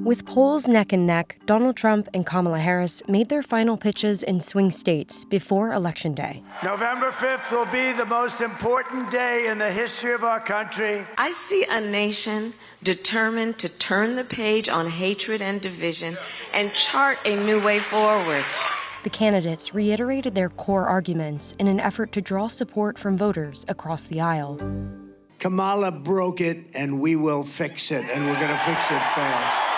With polls neck and neck, Donald Trump and Kamala Harris made their final pitches in swing states before Election Day. November 5th will be the most important day in the history of our country. I see a nation determined to turn the page on hatred and division and chart a new way forward. The candidates reiterated their core arguments in an effort to draw support from voters across the aisle. Kamala broke it, and we will fix it, and we're going to fix it fast.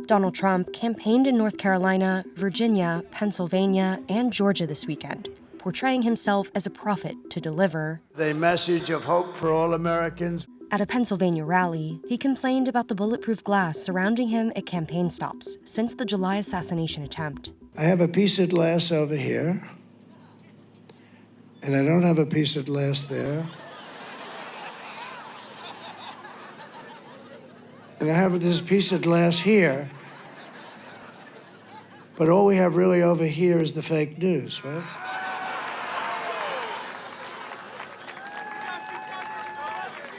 Donald Trump campaigned in North Carolina, Virginia, Pennsylvania, and Georgia this weekend, portraying himself as a prophet to deliver. The message of hope for all Americans. At a Pennsylvania rally, he complained about the bulletproof glass surrounding him at campaign stops since the July assassination attempt. I have a piece of glass over here, and I don't have a piece of glass there. And I have this piece of glass here, but all we have really over here is the fake news, right?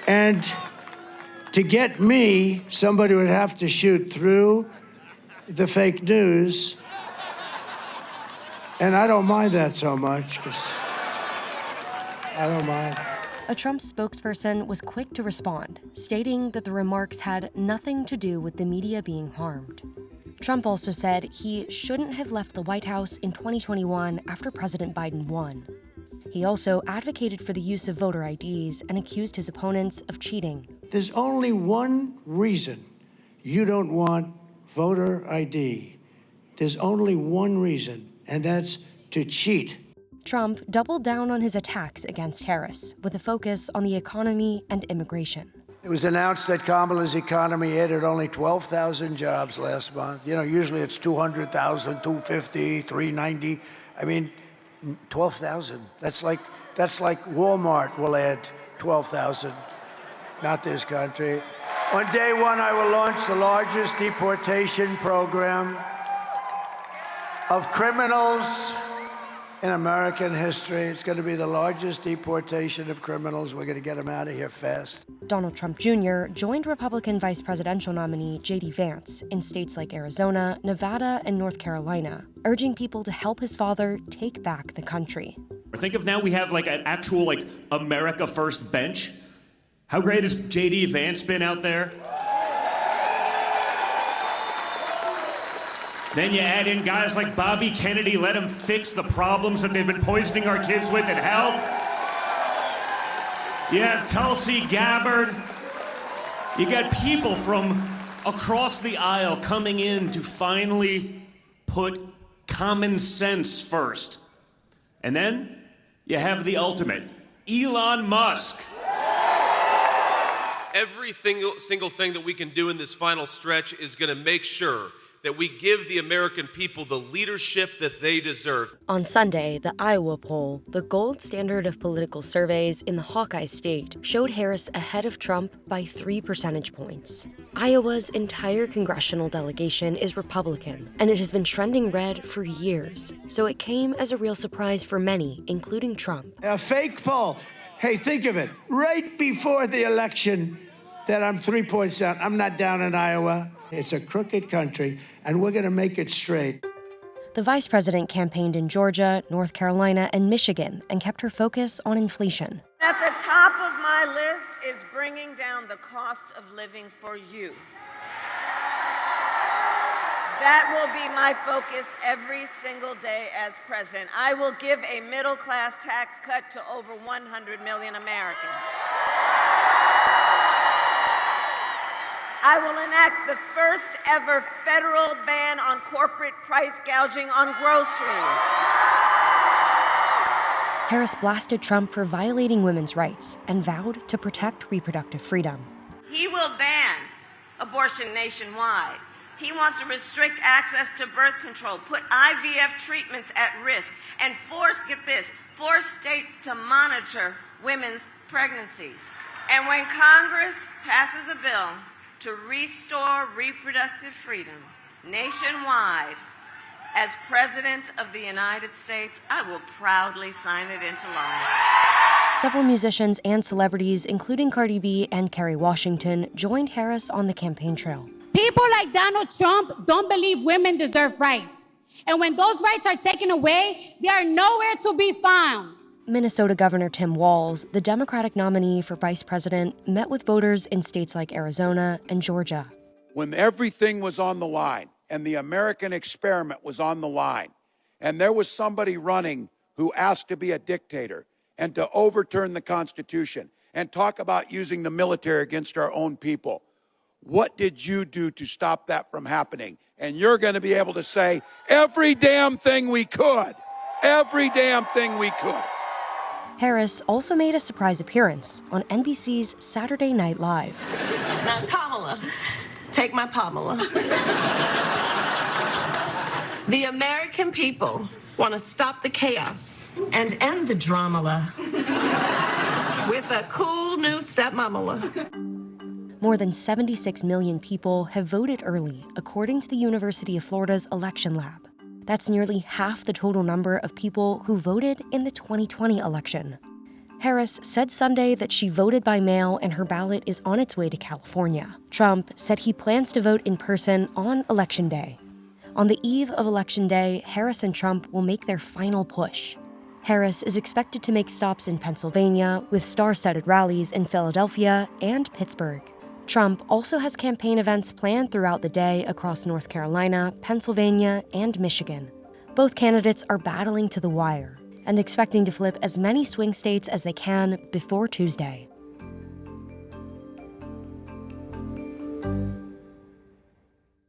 And to get me, somebody would have to shoot through the fake news, and I don't mind that so much, because I don't mind. A Trump spokesperson was quick to respond, stating that the remarks had nothing to do with the media being harmed. Trump also said he shouldn't have left the White House in 2021 after President Biden won. He also advocated for the use of voter IDs and accused his opponents of cheating. There's only one reason you don't want voter ID. There's only one reason, and that's to cheat. Trump doubled down on his attacks against Harris, with a focus on the economy and immigration. It was announced that Kamala's economy added only 12,000 jobs last month. You know, usually it's 200,000, 250, 390. I mean, 12,000. That's like Walmart will add 12,000. Not this country. On day one, I will launch the largest deportation program of criminals in American history. It's going to be the largest deportation of criminals. We're going to get them out of here fast. Donald Trump Jr. joined Republican vice presidential nominee J.D. Vance in states like Arizona, Nevada, and North Carolina, urging people to help his father take back the country. Think of now we have like an actual America First bench. How great has J.D. Vance been out there? Then you add in guys like Bobby Kennedy, let them fix the problems that they've been poisoning our kids with in health. You have Tulsi Gabbard. You got people from across the aisle coming in to finally put common sense first. And then you have the ultimate, Elon Musk. Every single thing that we can do in this final stretch is going to make sure that we give the American people the leadership that they deserve. On Sunday, the Iowa poll, the gold standard of political surveys in the Hawkeye state, showed Harris ahead of Trump by 3 percentage points. Iowa's entire congressional delegation is Republican, and it has been trending red for years, so it came as a real surprise for many, including Trump. A fake poll. Hey, think of it. Right before the election, that I'm 3 points down. I'm not down in Iowa. It's a crooked country, and we're going to make it straight. The vice president campaigned in Georgia, North Carolina, and Michigan and kept her focus on inflation. At the top of my list is bringing down the cost of living for you. That will be my focus every single day as president. I will give a middle-class tax cut to over 100 million Americans. I will enact the first ever federal ban on corporate price gouging on groceries. Harris blasted Trump for violating women's rights and vowed to protect reproductive freedom. He will ban abortion nationwide. He wants to restrict access to birth control, put IVF treatments at risk, and force states to monitor women's pregnancies. And when Congress passes a bill to restore reproductive freedom nationwide, as President of the United States, I will proudly sign it into law. Several musicians and celebrities, including Cardi B and Kerry Washington, joined Harris on the campaign trail. People like Donald Trump don't believe women deserve rights. And when those rights are taken away, they are nowhere to be found. Minnesota Governor Tim Walz, the Democratic nominee for vice president, met with voters in states like Arizona and Georgia. When everything was on the line and the American experiment was on the line, and there was somebody running who asked to be a dictator and to overturn the Constitution and talk about using the military against our own people, what did you do to stop that from happening? And you're going to be able to say, every damn thing we could. Every damn thing we could. Harris also made a surprise appearance on NBC's Saturday Night Live. Now, Kamala, take my Pamela. The American people want to stop the chaos And end the drama with a cool new stepmamala. More than 76 million people have voted early, according to the University of Florida's election lab. That's nearly half the total number of people who voted in the 2020 election. Harris said Sunday that she voted by mail and her ballot is on its way to California. Trump said he plans to vote in person on Election Day. On the eve of Election Day, Harris and Trump will make their final push. Harris is expected to make stops in Pennsylvania with star-studded rallies in Philadelphia and Pittsburgh. Trump also has campaign events planned throughout the day across North Carolina, Pennsylvania, and Michigan. Both candidates are battling to the wire and expecting to flip as many swing states as they can before Tuesday.